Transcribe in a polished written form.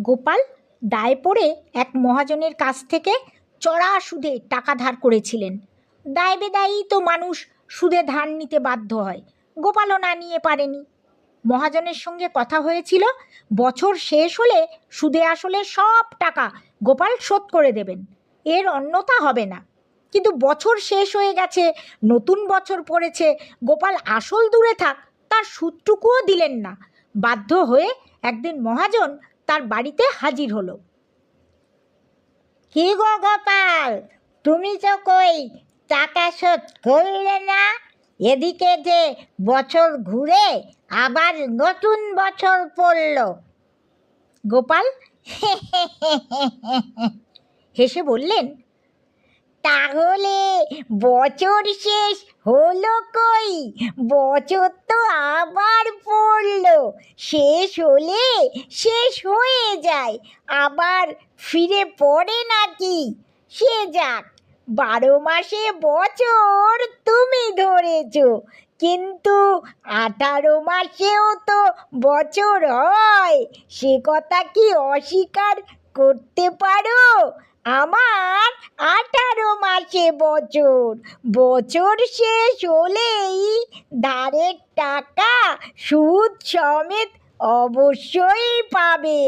গোপাল দায়ে পড়ে এক মহাজনের কাছ থেকে চড়া সুদে টাকা ধার করেছিলেন। দায় বেদায়ী তো মানুষ সুদে ধার নিতে বাধ্য হয়। গোপালও না নিয়ে পারেনি। মহাজনের সঙ্গে কথা হয়েছিল, বছর শেষ হলে সুদে আসলে সব টাকা গোপাল শোধ করে দেবেন, এর অন্যথা হবে না। কিন্তু বছর শেষ হয়ে গেছে, নতুন বছর পড়েছে, গোপাল আসল দূরে থাক, তার সুদটুকুও দিলেন না। বাধ্য হয়ে একদিন মহাজন তার বাড়িতে হাজির হলো। কি গো গোপাল, তুমি তো কই টাকা শোধ করলে না? এদিকে যে বছর ঘুরে আবার নতুন বছর পড়ল। গোপাল হেসে বললেন, তাহলে বছর শেষ হলো কই? বছর তো আবার পড়লো, শেষ হলে শেষ হয়ে যায়, আবার ফিরে পড়ে নাকি? সে যাক, 12 মাসে বছর তুমি ধরেছ, কিন্তু 18 মাসেও তো বছর হয়, সে কথা কি অস্বীকার করতে পারো? আমার 18 মাসে বছর, বছর শেষ হলেই ধারের টাকা সুদ সমেত অবশ্যই পাবে।